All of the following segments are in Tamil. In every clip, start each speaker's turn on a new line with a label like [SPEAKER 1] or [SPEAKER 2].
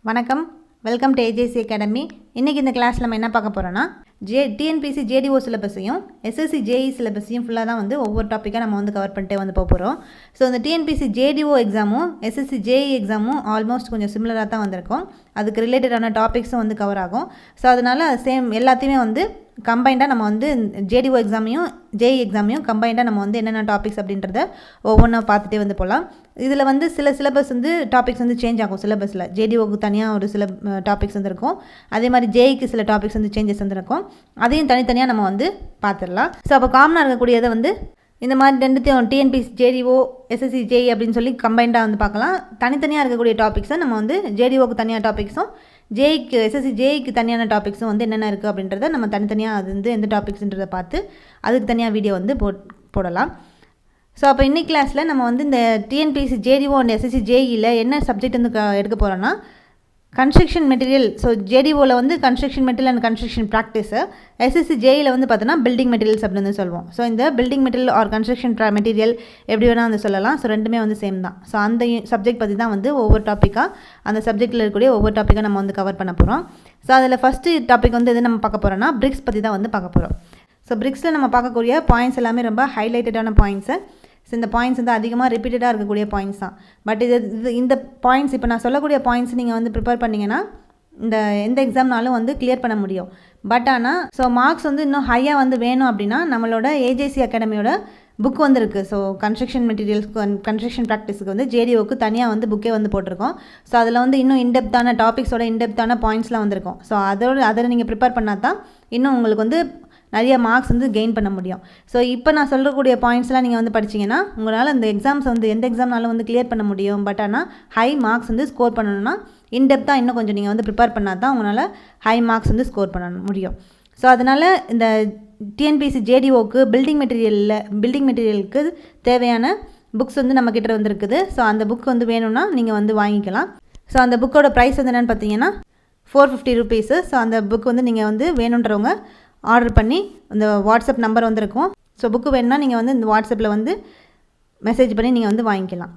[SPEAKER 1] வணக்கம், வெல்கம் டு ஏஜேசி அகாடமி. இன்றைக்கி இந்த கிளாஸில் நம்ம என்ன பார்க்க போகிறோன்னா டிஎன்பிசி ஜேடிஓ சிலபஸையும் எஸ்எஸ்சி ஜேஇ சிலபஸையும் ஃபுல்லாக தான் வந்து ஒவ்வொரு டாப்பிக்காக நம்ம வந்து கவர் பண்ணிட்டே வந்து போகிறோம். ஸோ இந்த டிஎன்பிசி ஜேடிஓ எக்ஸாமும் எஸ்எஸ்சி ஜேஇ எக்ஸாமும் ஆல்மோஸ்ட் கொஞ்சம் சிமிலராக தான் வந்திருக்கும். அதுக்கு ரிலேட்டடான டாபிக்ஸும் வந்து கவர் ஆகும். ஸோ அதனால் சேம் எல்லாத்தையுமே வந்து கம்பைண்டாக நம்ம வந்து ஜேடிஓ எக்ஸாமையும் ஜேஇ எக்ஸாமையும் கம்பைண்டாக நம்ம வந்து என்னென்ன டாபிக்ஸ் அப்படின்றத ஒவ்வொன்றா பார்த்துட்டே வந்து போகலாம். இதில் வந்து சில சிலபஸ் வந்து டாபிக்ஸ் வந்து சேஞ்ச் ஆகும். சிலபஸில் ஜேடிஓக்கு தனியாக ஒரு சில டாபிக்ஸ் வந்துருக்கும், அதே மாதிரி ஜேஇக்கு சில டாபிக்ஸ் வந்து சேஞ்சஸ் வந்துருக்கும். அதையும் தனித்தனியாக நம்ம வந்து பார்த்துடலாம். ஸோ அப்போ காமனாக இருக்கக்கூடியதை வந்து இந்த மாதிரி ரெண்டுத்தையும் டிஎன்பிசி ஜேடிஓ எஸ்எஸ்சி ஜேஇ அப்படின்னு சொல்லி கம்பைண்டாக வந்து பார்க்கலாம். தனித்தனியாக இருக்கக்கூடிய டாபிக்ஸை நம்ம வந்து ஜேடிஓக்கு தனியாக டாபிக்ஸும் ஜேஇக்கு எஸ்எஸ்சி ஜேஇக்கு தனியான டாபிக்ஸும் வந்து என்னென்ன இருக்குது அப்படின்றத நம்ம தனித்தனியாக அது வந்து எந்த டாபிக்ஸ்ன்றதை பார்த்து அதுக்கு தனியாக வீடியோ வந்து போடலாம். ஸோ அப்போ இன்னைக்கு கிளாஸில் நம்ம வந்து இந்த டிஎன்பிசி ஜேடிஓ அண்ட் எஸ்எஸ்சி ஜேஇயில் என்ன சப்ஜெக்ட் வந்து எடுக்க போகிறோன்னா கன்ஸ்ட்ரக்ஷன் மெட்டீரியல். ஸோ ஜேடிஓவில் வந்து construction material and construction practice, SSC ஜேஇயில் வந்து பார்த்தோன்னா பில்டிங் மெட்டீரியல்ஸ் அப்படின்னு சொல்லுவோம். ஸோ இந்த building material or construction material எப்படி வேணால் வந்து சொல்லலாம். ஸோ ரெண்டுமே வந்து சேம் தான். ஸோ அந்த சப்ஜெக்ட் பற்றி தான் வந்து ஒவ்வொரு டாப்பிக்காக அந்த சப்ஜெக்ட்டில் இருக்கக்கூடிய ஒவ்வொரு டாப்பிக்காக நம்ம வந்து கவர் பண்ண போகிறோம். ஸோ அதில் ஃபஸ்ட்டு டாபிக் வந்து எது நம்ம பார்க்க போகிறோன்னா பிரிக்ஸ் பற்றி தான் வந்து பார்க்க போகிறோம். ஸோ பிரிக்ஸில் நம்ம பார்க்கக்கூடிய பாயிண்ட்ஸ் எல்லாமே ரொம்ப ஹைலைட்டடான பாயிண்ட்ஸு. ஸோ இந்த பாயிண்ட்ஸ் வந்து அதிகமாக ரிப்பீட்டடாக இருக்கக்கூடிய பாயிண்ட்ஸ் தான். பட் இந்த பாயிண்ட்ஸ் இப்போ நான் சொல்லக்கூடிய பாயிண்ட்ஸ் நீங்கள் வந்து ப்ரிப்பேர் பண்ணிங்கன்னா இந்த எந்த எக்ஸாம்னாலும் வந்து கிளியர் பண்ண முடியும். பட் ஆனால் ஸோ மார்க்ஸ் வந்து இன்னும் ஹையாக வந்து வேணும் அப்படின்னா நம்மளோட ஏஜேசி அகாடமியோட புக் வந்து இருக்குது. ஸோ கன்ஸ்ட்ரக்ஷன் மெட்டீரியல்ஸ்க்கு கன்ஸ்ட்ரக்ஷன் ப்ராக்டிஸுக்கு வந்து ஜேடிஓக்கு தனியாக வந்து புக்கே வந்து போட்டிருக்கோம். ஸோ அதில் வந்து இன்னும் இன்டெப்த்தான டாபிக்ஸோட இன்டெப்த்தான பாயிண்ட்ஸ்லாம் வந்திருக்கும். ஸோ அதில் நீங்கள் ப்ரிப்பேர் பண்ணால் தான் இன்னும் உங்களுக்கு வந்து நிறைய மார்க்ஸ் வந்து கெயின் பண்ண முடியும். ஸோ இப்போ நான் சொல்லக்கூடிய பாயிண்ட்ஸ்லாம் நீங்கள் வந்து படிச்சிங்கன்னா உங்களால் இந்த எக்ஸாம்ஸ் வந்து எந்த எக்ஸாம்னாலும் வந்து கிளியர் பண்ண முடியும். பட் ஆனால் ஹை மார்க்ஸ் வந்து ஸ்கோர் பண்ணணும்னா இன்டெப்த்தாக இன்னும் கொஞ்சம் நீங்கள் வந்து ப்ரிப்பேர் பண்ணால் தான் உங்களால் ஹை மார்க்ஸ் வந்து ஸ்கோர் பண்ண முடியும். ஸோ அதனால் இந்த டிஎன்பிசி ஜேடிஓக்கு பில்டிங் மெட்டீரியலுக்கு தேவையான புக்ஸ் வந்து நம்மக்கிட்ட வந்துருக்குது. ஸோ அந்த புக் வந்து வேணும்னா நீங்கள் வந்து வாங்கிக்கலாம். ஸோ அந்த புக்கோட ப்ரைஸ் வந்து என்னென்னு பார்த்தீங்கன்னா 450 rupees. ஸோ அந்த புக் வந்து நீங்கள் வந்து வேணுன்றவங்க ஆர்டர் பண்ணி இந்த வாட்ஸ்அப் நம்பர் வந்துருக்கும். ஸோ புக்கு வேணும்னா நீங்கள் வந்து இந்த வாட்ஸ்அப்பில் வந்து மெசேஜ் பண்ணி நீங்கள் வந்து வாங்கிக்கலாம்.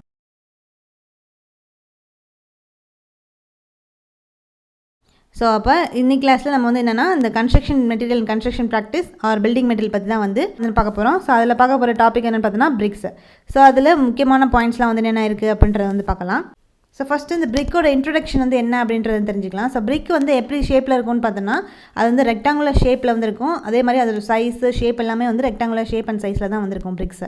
[SPEAKER 1] ஸோ அப்போ இன்னைக்கு கிளாஸில் நம்ம வந்து என்னென்னா இந்த construction material construction practice or building material பற்றி தான் வந்து பார்க்க போகிறோம். ஸோ அதில் பார்க்க போகிற டாபிக் என்னென்னு பார்த்தோன்னா பிரிக்ஸ். ஸோ அதில் முக்கியமான பாயிண்ட்ஸ்லாம் வந்து என்னென்ன இருக்குது அப்படின்றத வந்து பார்க்கலாம். ஸோ ஃபஸ்ட்டு இந்த பிரிக்கோட இன்ட்ரடக்ஷன் வந்து என்ன அப்படின்றத தெரிஞ்சுக்கலாம். ஸோ பிரிக் வந்து எப்படி ஷேப்பில் இருக்கும்னு பார்த்தோன்னா அது வந்து ரெக்டாங்குலர் ஷேப்பில் வந்துருக்கும். அதே மாதிரி அதோட சைஸு ஷேப் எல்லாமே வந்து ரெக்டாங்குலர் ஷேப் அண்ட் சைஸில் தான் வந்திருக்கும் பிரிக்ஸு.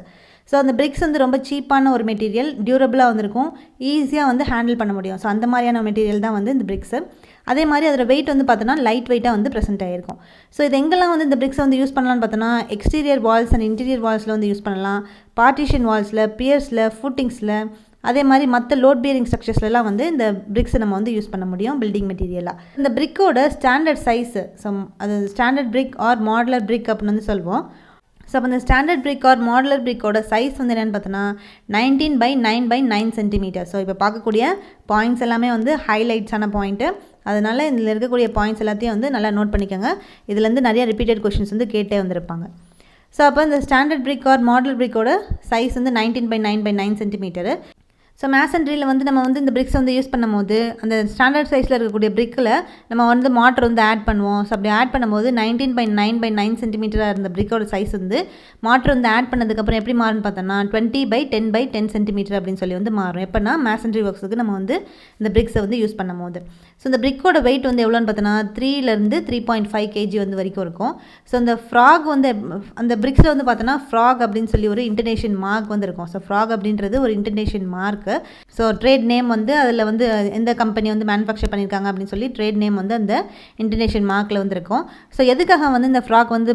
[SPEAKER 1] ஸோ அந்த பிரிக்ஸ் வந்து ரொம்ப சீப்பான ஒரு மெட்டீரியல், டியூரபிளாக வந்திருக்கும், ஈஸியாக வந்து ஹேண்டில் பண்ண முடியும். ஸோ அந்த மாதிரியான மெட்டீரியல் தான் வந்து இந்த பிரிக்ஸு. அதே மாதிரி அதோட வெயிட் வந்து பார்த்தோன்னா லைட் வெயிட்டாக வந்து ப்ரெசென்ட் ஆகிருக்கும். ஸோ இது எங்கெல்லாம் வந்து இந்த பிரிக்ஸை வந்து யூஸ் பண்ணலான்னு பார்த்தோன்னா எக்ஸ்டீரியர் வால்ஸ் அண்ட் இன்டீரியர் வால்ஸில் வந்து யூஸ் பண்ணலாம், பார்ட்டிஷன் வால்ஸில், பியர்ஸில், ஃபுட்டிங்ஸில், அதே மாதிரி மற்ற லோட் பியரிங் ஸ்ட்ரக்சர்ஸ்லாம் வந்து இந்த பிரிக்ஸை நம்ம வந்து யூஸ் பண்ண முடியும் பில்டிங் மெட்டீரியலாக. இந்த பிரிக்கோட ஸ்டாண்டர்ட் சைஸு அது ஸ்டாண்டர்ட் பிரிக் ஆர் மாடுலர் பிரிக் அப்படின்னு வந்து சொல்லுவோம். ஸோ அப்போ இந்த ஸ்டாண்டர்ட் பிரிக் ஆர் மாடுலர் பிரிக்கோட சைஸ் வந்து என்னென்னு பார்த்தோன்னா 19/9/9 cm. ஸோ இப்போ பார்க்கக்கூடிய பாயிண்ட்ஸ் எல்லாமே வந்து ஹைலைட்ஸான பாயிண்ட்டு. அதனால் இதில் இருக்கக்கூடிய பாயிண்ட்ஸ் எல்லாத்தையும் வந்து நல்லா நோட் பண்ணிக்கோங்க. இதுலேருந்து நிறைய ரிப்பீட்டட் கொஷின்ஸ் வந்து கேட்டே வந்திருப்பாங்க. ஸோ அப்போ இந்த ஸ்டாண்டர்ட் பிரிக் ஆர் மாடல் பிரிக்கோட சைஸ் வந்து 19/9/9 cm. ஸோ மேசன்ட்ரியில் வந்து நம்ம வந்து இந்த பிரிக்ஸ் வந்து யூஸ் பண்ணும் போது அந்த ஸ்டாண்டர்ட் சைஸில் இருக்கக்கூடிய பிரிக்கில் நம்ம வந்து மாட்டர் வந்து ஆட் பண்ணுவோம். ஸோ அப்படி ஆட் பண்ணும்போது 19/9/9 cm இருந்த பிரிக்கோட சைஸ் வந்து மாட்டர் வந்து ஆட் பண்ணதுக்கப்புறம் எப்படி மாறும்னு பார்த்தோன்னா 20/10/10 cm அப்படின்னு சொல்லி வந்து மாறும். எப்போனா மேசன்ட்ரி ஒர்க்ஸுக்கு நம்ம வந்து இந்த பிரிக்ஸை வந்து யூஸ் பண்ணும் போது. ஸோ இந்த பிரிக்கோட வெயிட் வந்து எவ்வளோன்னு பார்த்தோன்னா 3 to 3.5 kg வந்து வரைக்கும் இருக்கும். ஸோ இந்த ஃப்ராக் வந்து அந்த பிரிக்ஸில் வந்து பார்த்தோன்னா ஃப்ராக் அப்படின்னு சொல்லி ஒரு இன்டர்நேஷன் மார்க் வந்து இருக்கும். ஸோ ஃப்ராக் அப்படின்றது ஒரு இன்டர்நேஷன் மார்க். ஸோ ட்ரேட் நேம் வந்து அதில் வந்து எந்த கம்பெனி வந்து மேனுஃபேக்சர் பண்ணியிருக்காங்க அப்படின்னு சொல்லி ட்ரேட் நேம் வந்து அந்த இன்டர்நேஷனல் மார்க்கில் வந்து இருக்கும். ஸோ எதுக்காக வந்து இந்த ஃப்ராக் வந்து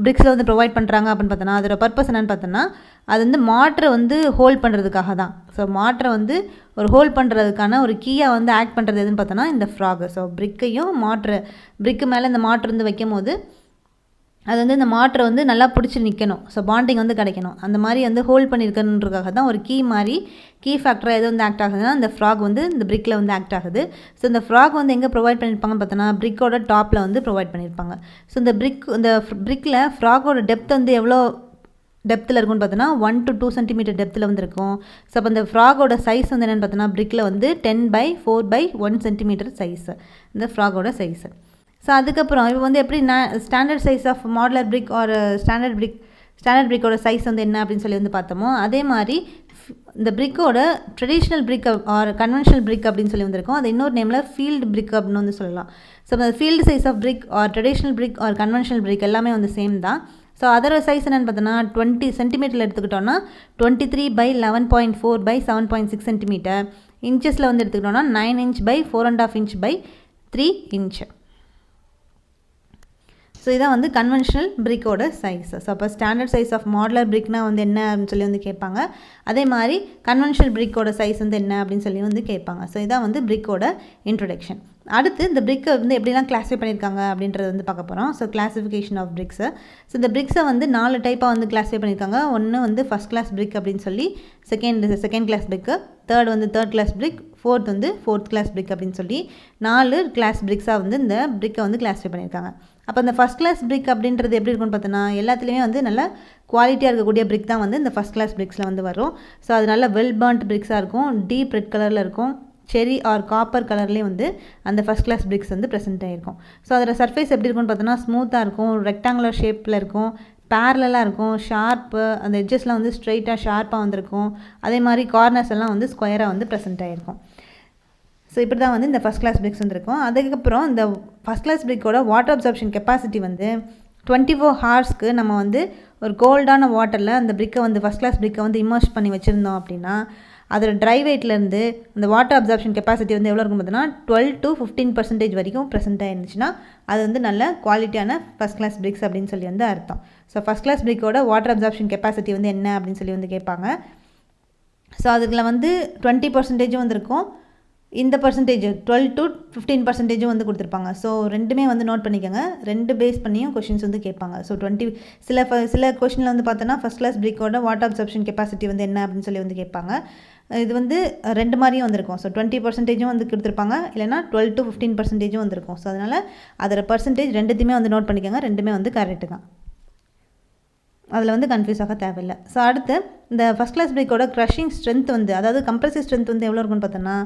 [SPEAKER 1] பிரிக்ஸில் வந்து ப்ரொவைட் பண்ணுறாங்க அப்படின்னு பார்த்தோன்னா அதோட பர்பஸ் என்னென்னு பார்த்தோன்னா அது வந்து மாட்டரை வந்து ஹோல்ட் பண்ணுறதுக்காக தான். ஸோ மாட்டரை வந்து ஒரு ஹோல்ட் பண்ணுறதுக்கான ஒரு கீயாக வந்து ஆக்ட் பண்ணுறது எதுன்னு பார்த்தோன்னா இந்த ஃப்ராக். ஸோ பிரிக்கையும் பிரிக்கு மேலே இந்த மாட்டர் வந்து வைக்கும் போது அது வந்து இந்த மாட்டரை வந்து நல்லா பிடிச்சி நிற்கணும். ஸோ பாண்டிங் வந்து கிடைக்கணும். அந்த மாதிரி வந்து ஹோல்ட் பண்ணியிருக்கணுன்றதுக்காக தான் ஒரு கீ ஃபேக்டராக எது வந்து ஆக்ட் ஆகுதுன்னா இந்த ஃப்ராக் வந்து இந்த பிரிக்கில் வந்து ஆக்ட் ஆகுது. ஸோ இந்த ஃப்ராக் வந்து எங்கே ப்ரொவைட் பண்ணியிருப்பாங்கன்னு பார்த்தோன்னா பிரிக்கோட டாப்பில் வந்து ப்ரொவைட் பண்ணியிருப்பாங்க. ஸோ இந்த பிரிக்கில் ஃப்ராகோட டெப்த் வந்து எவ்வளோ டெப்த்தில் இருக்குன்னு பார்த்தோன்னா 1 to 2 சென்டிமீட்டர் டெப்த்தில் வந்து இருக்கும். ஸோ அப்போ இந்த ஃப்ராகோட சைஸ் வந்து என்னென்னு பார்த்தோன்னா பிரிக்கில் வந்து 10/4/1 சென்டிமீட்டர் சைஸ் இந்த ஃப்ராகோட சைஸு. ஸோ அதுக்கப்புறம் இப்போ வந்து எப்படி ஸ்டாண்டர்ட் சைஸ் ஆஃப் மாடுலர் பிரிக் ஒரு ஸ்டாண்டர்ட் பிரிக்கோட சைஸ் வந்து என்ன அப்படின்னு சொல்லி வந்து பார்த்தோமோ, அதே மாதிரி இந்த பிரிக்கோட ட்ரெடிஷ்னல் பிரிக் ஆர் கன்வென்ஷனல் பிரிக் அப்படின்னு சொல்லி வந்திருக்கும். அது இன்னொரு நேமில் ஃபீல்டு பிரிக் அப்படின்னு வந்து சொல்லலாம். ஸோ அந்த field size of brick or traditional brick or conventional brick எல்லாமே வந்து சேம் தான். ஸோ அதோட சைஸ் என்னென்னு பார்த்தோன்னா 20 சென்டிமீட்டரில் எடுத்துக்கிட்டோன்னா 23/11.4/7.6 சென்டிமீட்டர். இன்ச்சஸில் வந்து எடுத்துக்கிட்டோன்னா 9 inch by 4.5 inch by 3 inch. So இதான் வந்து கன்வென்ஷனல் பிரிக்கோட சைஸ். ஸோ அப்போ ஸ்டாண்டர்ட் சைஸ் ஆஃப் மாடுலர் பிரிக்னா வந்து என்ன அப்படின்னு சொல்லி வந்து கேட்பாங்க. அதே மாதிரி கன்வென்ஷனல் பிரிக்கோட சைஸ் வந்து என்ன அப்படின்னு சொல்லி வந்து கேட்பாங்க. ஸோ இதான் வந்து பிரிக்கோட இன்ட்ரொடக்ஷன். அடுத்து இந்த பிரிக்கை வந்து எப்படிலாம் கிளாஸிஃபை பண்ணியிருக்காங்க அப்படின்றது வந்து பார்க்க போகிறோம். ஸோ கிளாஸிஃபிகேஷன் ஆஃப் பிரிக்ஸை. ஸோ இந்த பிரிக்ஸை வந்து 4 டைப்பாக வந்து கிளாஸிஃபை பண்ணியிருக்காங்க. ஒன்று வந்து ஃபஸ்ட் கிளாஸ் பிரிக் அப்படின்னு சொல்லி, செகண்ட் கிளாஸ் பிரிக்கு, தேர்ட் வந்து தேர்ட் கிளாஸ் பிரிக், ஃபோர்த் வந்து ஃபோர்த் கிளாஸ் பிரிக் அப்படின்னு சொல்லி 4 கிளாஸ் பிரிக்ஸாக வந்து இந்த பிரிக்கை வந்து கிளாஸிஃபை பண்ணியிருக்காங்க. அப்போ இந்த ஃபஸ்ட் கிளாஸ் பிரிக் அப்படின்றது எப்படி இருக்குன்னு பார்த்தோன்னா, எல்லாத்துலேயுமே வந்து நல்ல குவாலிட்டியாக இருக்கக்கூடிய பிரிக் தான் வந்து இந்த ஃபஸ்ட் கிளாஸ் பிரிக்ஸில் வந்து வரும். ஸோ அது நல்ல வெல் பர்ன்ட் பிரிக்ஸாக இருக்கும், டீப் ரெட் கலரில் இருக்கும், செரி ஆர் காப்பர் கலர்லேயே வந்து அந்த ஃபஸ்ட் கிளாஸ் பிரிக்ஸ் வந்து ப்ரெசென்ட் ஆகிருக்கும். ஸோ அதோட சர்ஃபேஸ் எப்படி இருக்குன்னு பார்த்தோன்னா ஸ்மூத்தாக இருக்கும், ரெக்டாங்குலர் ஷேப்பில் இருக்கும், பேரலாக இருக்கும், ஷார்ப்பு, அந்த எட்ஜஸ்லாம் வந்து ஸ்ட்ரைட்டாக ஷார்ப்பாக வந்திருக்கும். அதே மாதிரி கார்னர்ஸ் எல்லாம் வந்து ஸ்கொயராக வந்து ப்ரெசென்ட் ஆகிருக்கும். ஸோ இப்படி தான் வந்து இந்த ஃபஸ்ட் கிளாஸ் பிரிக்ஸ் வந்துருக்கும். அதுக்கப்புறம் இந்த ஃபஸ்ட் கிளாஸ் பிரிக்கோட வாட்டர் அப்சார்ப்ஷன் கெப்பாசிட்டி வந்து 24 ஹார்ஸ்க்கு நம்ம வந்து ஒரு கோல்டான வாட்டரில் அந்த பிரிக்கை வந்து ஃபஸ்ட் கிளாஸ் பிரிக்கை வந்து இமர்ஸ் பண்ணி வச்சுருந்தோம் அப்படின்னா, அதோட ட்ரை வெயிட்லேருந்து அந்த வாட்டர் அப்சார்ப்ஷன் கெப்பாசிட்டி வந்து எவ்வளோ இருக்கும் பார்த்தீங்கன்னா 12 to 15% வரைக்கும் ப்ரெசென்ட் ஆயிருந்துச்சுன்னா அது வந்து நல்ல குவாலிட்டியான ஃபஸ்ட் கிளாஸ் பிரிக்ஸ் அப்படின்னு சொல்லி வந்து அர்த்தம். ஸோ ஃபஸ்ட் கிளாஸ் பிரிக்கோட வாட்டர் அப்சார்ப்ஷன் கெப்பாசிட்டி வந்து என்ன அப்படின்னு சொல்லி வந்து கேட்பாங்க. ஸோ அதில் வந்து 20% வந்துருக்கும், இந்த பர்சன்டேஜ் 12 to 15% வந்து கொடுத்துருப்பாங்க. ஸோ ரெண்டுமே வந்து நோட் பண்ணிக்கோங்க. 2 பேஸ் பண்ணியும் கொஷின்ஸ் வந்து கேட்பாங்க. ஸோ சில கொஷினில் வந்து பார்த்தோன்னா ஃபஸ்ட் கிளாஸ் பிரிக்கோட வாட்டர் அப்சார்ப்ஷன் கெப்பாசிட்டி வந்து என்ன அப்படின்னு சொல்லி வந்து கேட்பாங்க. இது வந்து 2 மாதிரியும் வந்திருக்கும். ஸோ 20% வந்து கொடுத்துருப்பாங்க, இல்லைனா 12 to 15% வந்திருக்கும். ஸோ அதனால் அதோட பர்சன்டேஜ் ரெண்டுத்தையுமே வந்து நோட் பண்ணிக்கோங்க. ரெண்டுமே வந்து கரெக்டு தான், அதில் வந்து கன்ஃபியூஸ் ஆக தேவையில்லை. ஸோ அடுத்து இந்த ஃபஸ்ட் கிளாஸ் பிரிக்கோட க்ரஷிங் ஸ்ட்ரென்த் வந்து, அதாவது கம்ப்ரசிவ் ஸ்ட்ரென்த் வந்து எவ்வளோ இருக்குன்னு பார்த்தோன்னா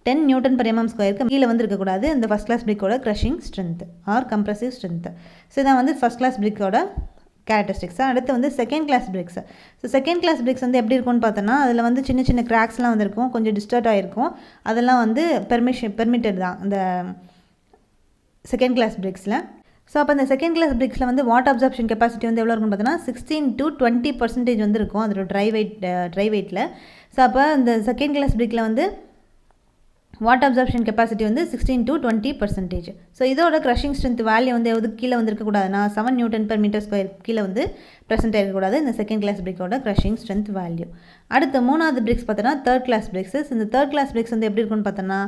[SPEAKER 1] 10 Nm/mm² கீழே வந்து இருக்கக்கூடாது இந்த ஃபஸ்ட் கிளாஸ் பிரிக்கோட crushing strength or compressive strength. So இதான் வந்து ஃபஸ்ட் கிளாஸ் பிரிக்கோட கேரக்டரிஸ்டிக்ஸ். அடுத்து வந்து second class bricks. So second class bricks வந்து எப்படி இருக்கும்னு பார்த்தோன்னா, அதில் வந்து சின்ன சின்ன கிராக்ஸ்லாம் வந்துருக்கும், கொஞ்சம் டிஸ்டர்ட் ஆகிருக்கும். அதெல்லாம் வந்து பெர்மிட்டட் தான் இந்த செகண்ட் கிளாஸ் பிரிக்ஸில். ஸோ அப்போ இந்த செகண்ட் கிளாஸ் பிரிக்ஸில் வந்து வாட்டர் அப்சார்ப்ஷன் கெப்பாசிட்டி வந்து எவ்வளோ இருக்குன்னு பார்த்தோன்னா 16 to 20% வந்து இருக்கும் அதோட ட்ரை வெயிட்டில். ஸோ அப்போ இந்த செகண்ட் கிளாஸ் பிரிக்கில் வந்து வாட்டர் அப்சார்ப்ஷன் கெப்பாசிட்டி வந்து 16 to 20%. ஸோ இதோட க்ரஷிங் ஸ்ட்ரென்த் வேல்யூ வந்து எவ்வளோ கீழே வந்து இருக்கக்கூடாதுன்னா 7 Nm/m² கீழே வந்து ப்ரெசென்ட் ஆகிருக்கக்கூடாது இந்த செகண்ட் கிளாஸ் பிரிக்கோட க்ரஷிங் ஸ்ட்ரென்த் வேல்யூ. அடுத்து மூணாவது பிரிக்ஸ் பார்த்தோன்னா தேர்ட் கிளாஸ் பிரிக்ஸ். இந்த தேர்ட் கிளாஸ் பிரிக்ஸ் வந்து எப்படி இருக்குன்னு பார்த்தோன்னா,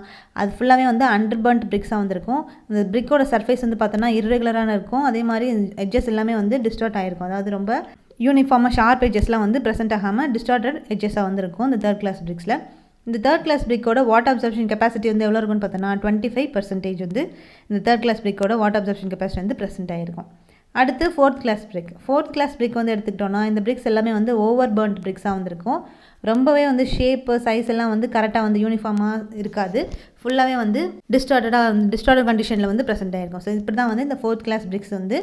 [SPEAKER 1] அது ஃபுல்லாகவே வந்து அண்டர்பர்ன்ட் பிரிக்ஸாக வந்துருக்கும். இந்த பிரிக்கோட சர்ஃபேஸ் வந்து பார்த்தோன்னா இர்ரெகுலரான இருக்கும். அதே மாதிரி எட்ஜஸ் எல்லாமே வந்து டிஸ்டார்ட் ஆகிருக்கும், அதாவது ரொம்ப யூனிஃபார்மாக ஷார்ப் எட்ஜஸ்லாம் வந்து ப்ரெசென்ட் ஆகாமல் டிஸ்டார்டட் எட்ஜஸாக வந்துருக்கும் இந்த தேர்ட் கிளாஸ் பிரிக்ஸில். இந்த தேர்ட் கிளாஸ் பிரிக்கோட வாட்டர் அப்சார்ப்ஷன் கெப்பாசிட்டி வந்து எவ்வளோ இருக்குன்னு பார்த்தோன்னா 25% வந்து இந்த தேர்ட் கிளாஸ் பிரிக்கோட வாட்டர் அப்சார்ப்ஷன் கெப்பாசிட்டி வந்து ப்ரெசென்ட் ஆகிருக்கும். அடுத்து fourth class brick. Fourth class brick வந்து எடுத்துக்கிட்டோன்னா இந்த பிரிக்ஸ் எல்லாமே வந்து ஓவர் பர்ன்ட் பிரிக்ஸாக வந்திருக்கும். ரொம்பவே வந்து ஷேப்பு சைஸ் எல்லாம் வந்து கரெக்டாக வந்து யூனிஃபார்மாக இருக்காது, ஃபுல்லாகவே வந்து டிஸ்டார்டட் கண்டிஷனில் வந்து ப்ரெசென்ட் ஆகிருக்கும். ஸோ இப்படி தான் வந்து இந்த ஃபோர்த் கிளாஸ் பிரிக்ஸ் வந்து